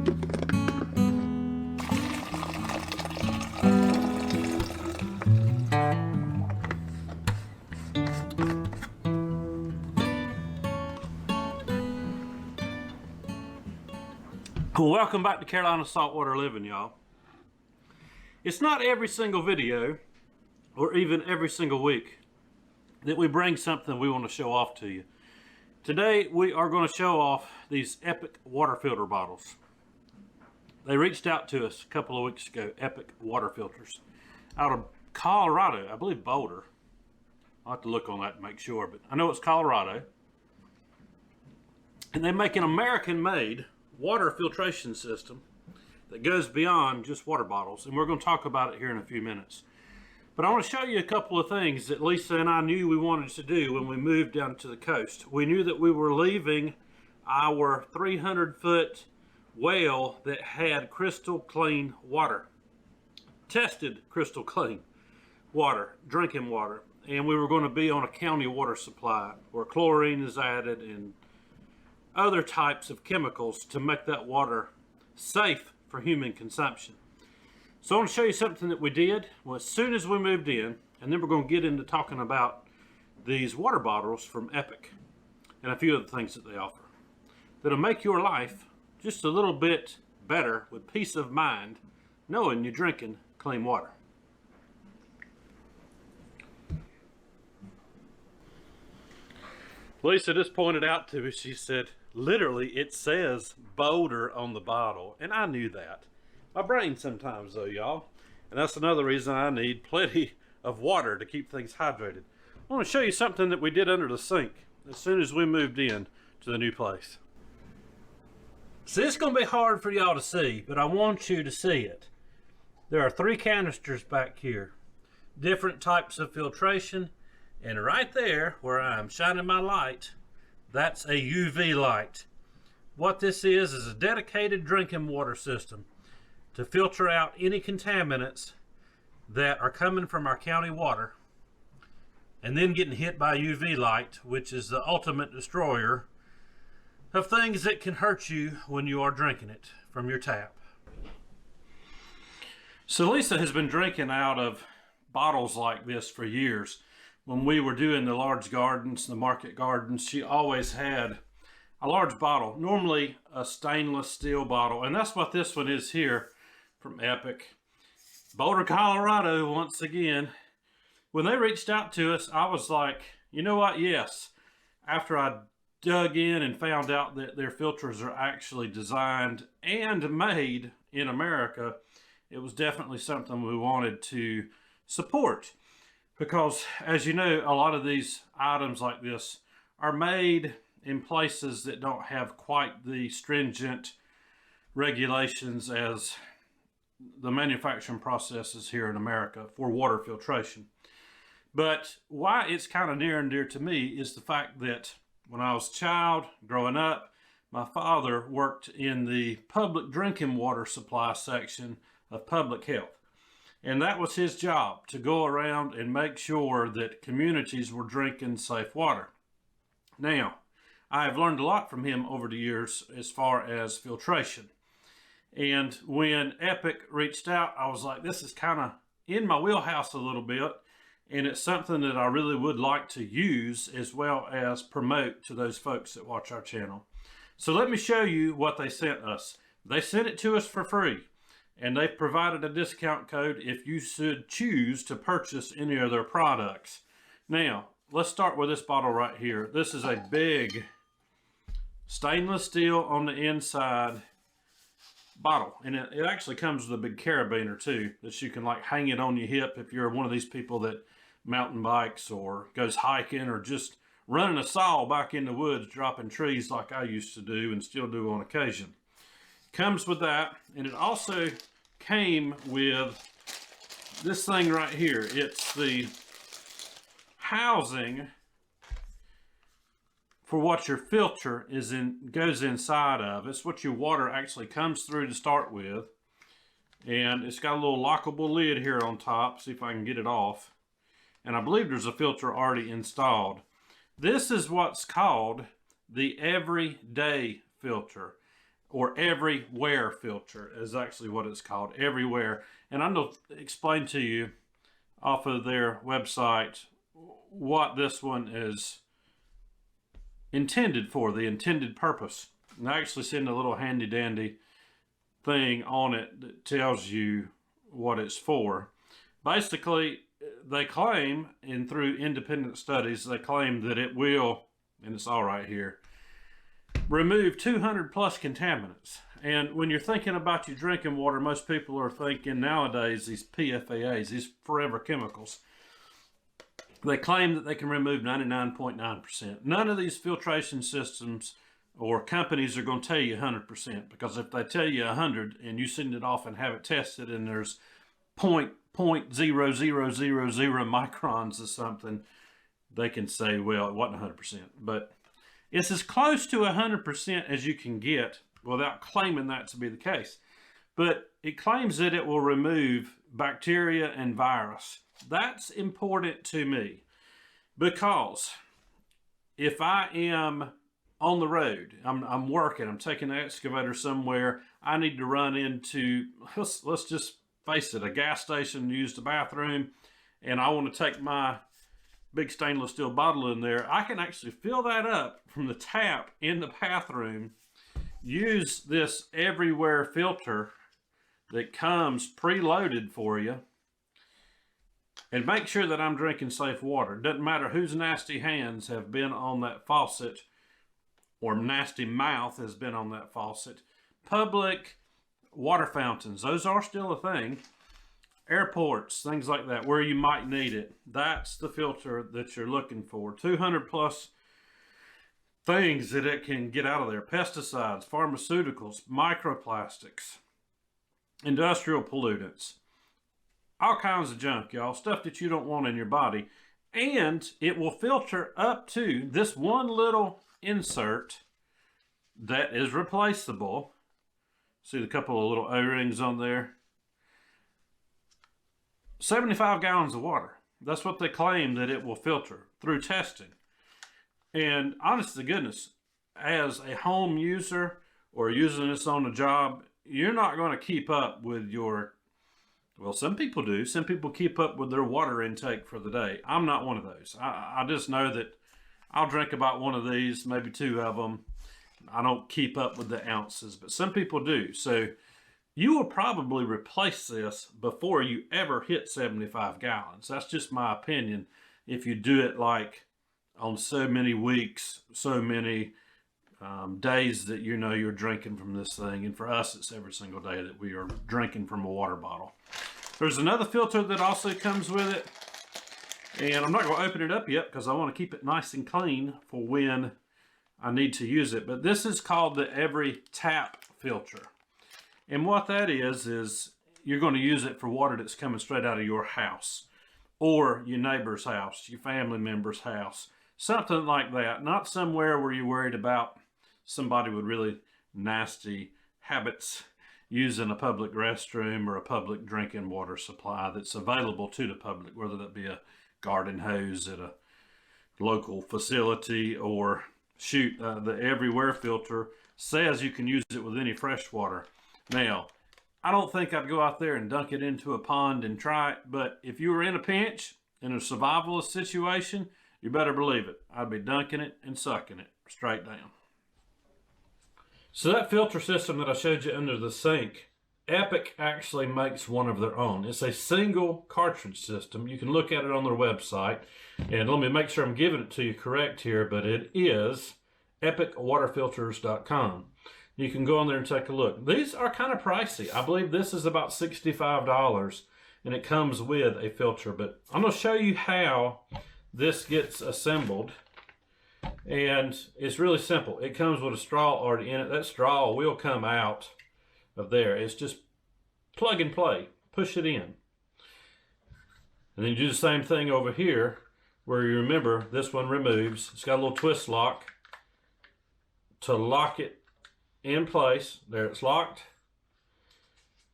Well, welcome back to Carolina Saltwater Living, y'all. It's not every single video or even every single week that we bring something we want to show off to you. Today we are going to show off these Epic water filter bottles. They reached out to us a couple of weeks ago, Epic water filters, out of Colorado, I believe Boulder. I'll have to look on that to make sure, but I know it's Colorado. And they make an American-made water filtration system that goes beyond just water bottles, and we're going to talk about it here in a few minutes. But I want to show you a couple of things that Lisa and I knew we wanted to do when we moved down to the coast. We knew that we were leaving our 300-foot well that had crystal clean water, tested crystal clean water, drinking water, and we were going to be on a county water supply where chlorine is added and other types of chemicals to make that water safe for human consumption. So I want to show you something that we did as soon as we moved in, and then we're going to get into talking about these water bottles from Epic and a few of the things that they offer that'll make your life just a little bit better with peace of mind knowing you're drinking clean water. Lisa just pointed out to me, she said, literally it says Boulder on the bottle, and I knew that. My brain sometimes though, y'all, and that's another reason I need plenty of water to keep things hydrated. I want to show you something that we did under the sink as soon as we moved in to the new place. So it's going to be hard for y'all to see, but I want you to see it. There are 3 canisters back here, different types of filtration. And right there, where I'm shining my light, that's a UV light. What this is a dedicated drinking water system to filter out any contaminants that are coming from our county water and then getting hit by UV light, which is the ultimate destroyer of things that can hurt you when you are drinking it from your tap. So Lisa has been drinking out of bottles like this for years. When we were doing the large gardens, the market gardens, she always had a large bottle, normally a stainless steel bottle. And that's what this one is here from Epic. Boulder, Colorado, once again. When they reached out to us, I was like, you know what? Yes. After I dug in and found out that their filters are actually designed and made in America, it was definitely something we wanted to support. Because, as you know, a lot of these items like this are made in places that don't have quite the stringent regulations as the manufacturing processes here in America for water filtration. But why it's kind of near and dear to me is the fact that when I was a child growing up, my father worked in the public drinking water supply section of public health. And that was his job, to go around and make sure that communities were drinking safe water. Now, I've learned a lot from him over the years as far as filtration. And when Epic reached out, I was like, this is kind of in my wheelhouse a little bit. And it's something that I really would like to use as well as promote to those folks that watch our channel. So let me show you what they sent us. They sent it to us for free. And they've provided a discount code if you should choose to purchase any of their products. Now, let's start with this bottle right here. This is a big stainless steel on the inside bottle. And it actually comes with a big carabiner too, that you can like hang it on your hip if you're one of these people that mountain bikes or goes hiking or just running a saw back in the woods, dropping trees like I used to do and still do on occasion. Comes with that, and it also came with this thing right here. It's the housing for what your filter goes inside of. It's what your water actually comes through to start with, and it's got a little lockable lid here on top. See if I can get it off. And I believe there's a filter already installed. This is what's called the everyday filter. or Everywhere filter is actually what it's called, Everywhere. And I'm going to explain to you off of their website what this one is intended for, the intended purpose. And I actually send a little handy dandy thing on it that tells you what it's for. Basically, they claim, and through independent studies, they claim that it will, and it's all right here, remove 200 plus contaminants. And when you're thinking about your drinking water, most people are thinking nowadays these PFAS, these forever chemicals. They claim that they can remove 99.9%. None of these filtration systems or companies are going to tell you 100%, because if they tell you 100 and you send it off and have it tested and there's 0.00000 microns or something, they can say, well, it wasn't 100%. But it's as close to 100% as you can get without claiming that to be the case. But it claims that it will remove bacteria and virus. That's important to me, because if I am on the road, I'm working, I'm taking an excavator somewhere, I need to run into, let's just face it, a gas station, use the bathroom, and I want to take my big stainless steel bottle in there, I can actually fill that up from the tap in the bathroom, use this Everywhere filter that comes preloaded for you, and make sure that I'm drinking safe water. Doesn't matter whose nasty hands have been on that faucet or nasty mouth has been on that faucet. Public water fountains, those are still a thing. Airports, things like that, where you might need it. That's the filter that you're looking for. 200 plus things that it can get out of there. Pesticides, pharmaceuticals, microplastics, industrial pollutants, all kinds of junk, y'all. Stuff that you don't want in your body. And it will filter up to this one little insert that is replaceable. See the couple of little O-rings on there? 75 gallons of water. That's what they claim that it will filter through testing. And honest to goodness, as a home user or using this on a job, you're not going to keep up with your, well, some people do. Some people keep up with their water intake for the day. I'm not one of those. I just know that I'll drink about one of these, maybe two of them. I don't keep up with the ounces, but some people do. So you will probably replace this before you ever hit 75 gallons. That's just my opinion. If you do it like on so many weeks, so many days that you know you're drinking from this thing. And for us, it's every single day that we are drinking from a water bottle. There's another filter that also comes with it. And I'm not going to open it up yet because I want to keep it nice and clean for when I need to use it. But this is called the Every Tap filter. And what that is you're going to use it for water that's coming straight out of your house or your neighbor's house, your family member's house, something like that. Not somewhere where you're worried about somebody with really nasty habits using a public restroom or a public drinking water supply that's available to the public, whether that be a garden hose at a local facility or the Everywhere filter says you can use it with any fresh water. Now, I don't think I'd go out there and dunk it into a pond and try it, but if you were in a pinch, in a survivalist situation, you better believe it. I'd be dunking it and sucking it straight down. So that filter system that I showed you under the sink, Epic actually makes one of their own. It's a single cartridge system. You can look at it on their website. And let me make sure I'm giving it to you correct here, but it is epicwaterfilters.com. You can go on there and take a look. These are kind of pricey. I believe this is about $65 and it comes with a filter, but I'm going to show you how this gets assembled. And it's really simple. It comes with a straw already in it. That straw will come out of there. It's just plug and play. Push it in. And then you do the same thing over here where you remember this one removes. It's got a little twist lock to lock it in place. There, it's locked.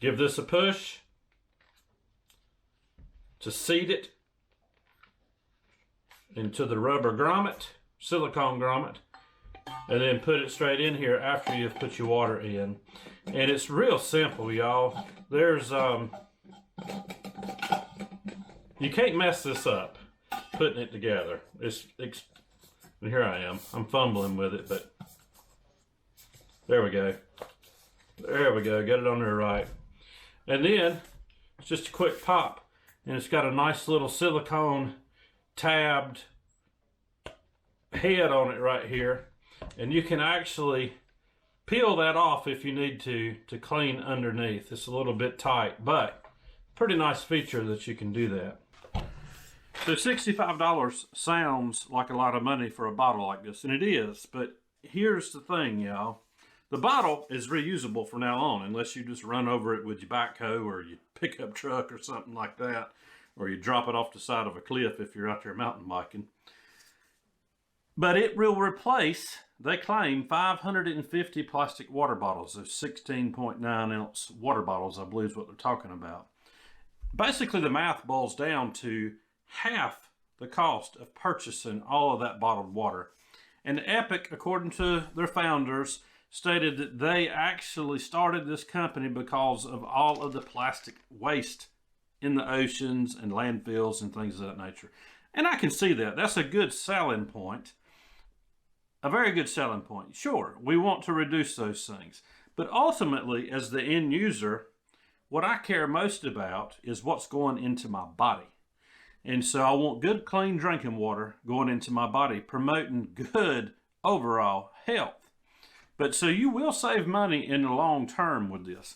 Give this a push to seat it into the rubber grommet, silicone grommet. and then put it straight in here after you've put your water in. And it's real simple, y'all. There's you can't mess this up putting it together. And here I am. I'm fumbling with it, but there we go. There we go. Get it on there right. And then it's just a quick pop, and it's got a nice little silicone tabbed head on it right here, and you can actually peel that off if you need to clean underneath. It's a little bit tight, but pretty nice feature that you can do that. So $65 sounds like a lot of money for a bottle like this, and it is, but here's the thing, y'all. The bottle is reusable from now on, unless you just run over it with your backhoe or your pickup truck or something like that, or you drop it off the side of a cliff if you're out there mountain biking. But it will replace, they claim, 550 plastic water bottles. Those 16.9 ounce water bottles, I believe is what they're talking about. Basically, the math boils down to half the cost of purchasing all of that bottled water. And Epic, according to their founders, stated that they actually started this company because of all of the plastic waste in the oceans and landfills and things of that nature. And I can see that. That's a good selling point. A very good selling point. Sure, we want to reduce those things. But ultimately, as the end user, what I care most about is what's going into my body. And so I want good, clean drinking water going into my body, promoting good overall health. But so you will save money in the long term with this.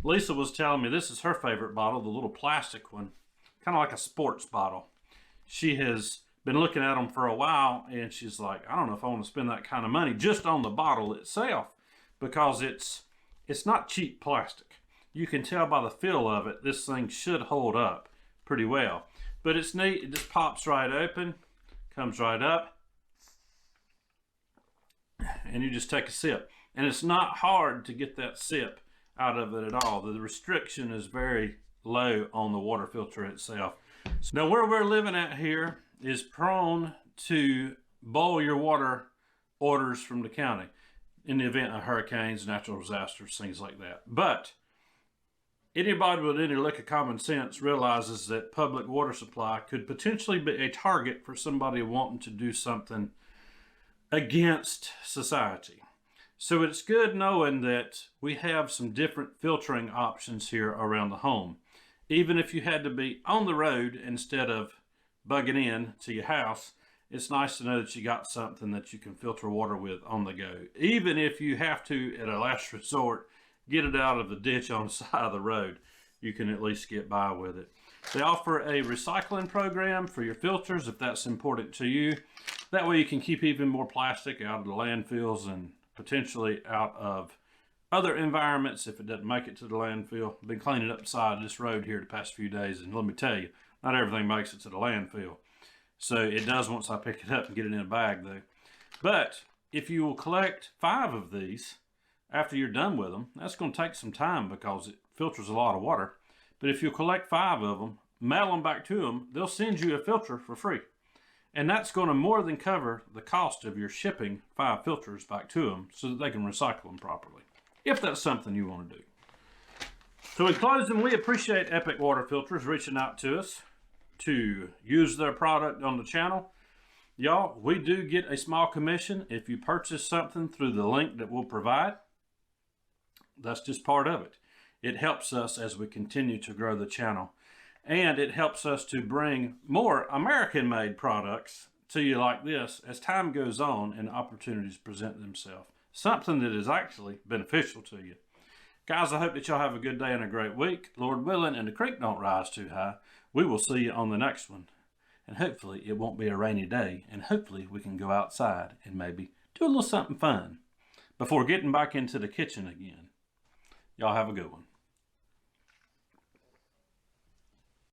Lisa was telling me this is her favorite bottle, the little plastic one, kind of like a sports bottle. She has been looking at them for a while, and she's like, I don't know if I want to spend that kind of money just on the bottle itself, because it's not cheap plastic. You can tell by the feel of it, this thing should hold up pretty well. But it's neat, it just pops right open, comes right up, and you just take a sip. And it's not hard to get that sip out of it at all. The restriction is very low on the water filter itself. So now where we're living at here is prone to boil your water orders from the county in the event of hurricanes, natural disasters, things like that. But anybody with any lick of common sense realizes that public water supply could potentially be a target for somebody wanting to do something against society. So it's good knowing that we have some different filtering options here around the home. Even if you had to be on the road instead of bugging in to your house, it's nice to know that you got something that you can filter water with on the go. Even if you have to, at a last resort, get it out of the ditch on the side of the road, you can at least get by with it. They offer a recycling program for your filters if that's important to you. That way you can keep even more plastic out of the landfills and potentially out of other environments if it doesn't make it to the landfill. I've been cleaning up the side of this road here the past few days, and let me tell you, not everything makes it to the landfill. So it does once I pick it up and get it in a bag though. But if you will collect 5 of these after you're done with them, that's going to take some time because it filters a lot of water. But if you collect 5 of them, mail them back to them, they'll send you a filter for free. And that's going to more than cover the cost of your shipping 5 filters back to them so that they can recycle them properly, if that's something you want to do. So in closing, we appreciate Epic Water Filters reaching out to us to use their product on the channel. Y'all, we do get a small commission if you purchase something through the link that we'll provide. That's just part of it. It helps us as we continue to grow the channel. And it helps us to bring more American-made products to you like this as time goes on and opportunities present themselves. Something that is actually beneficial to you. Guys, I hope that y'all have a good day and a great week. Lord willing, and the creek don't rise too high. We will see you on the next one. And hopefully it won't be a rainy day. And hopefully we can go outside and maybe do a little something fun before getting back into the kitchen again. Y'all have a good one.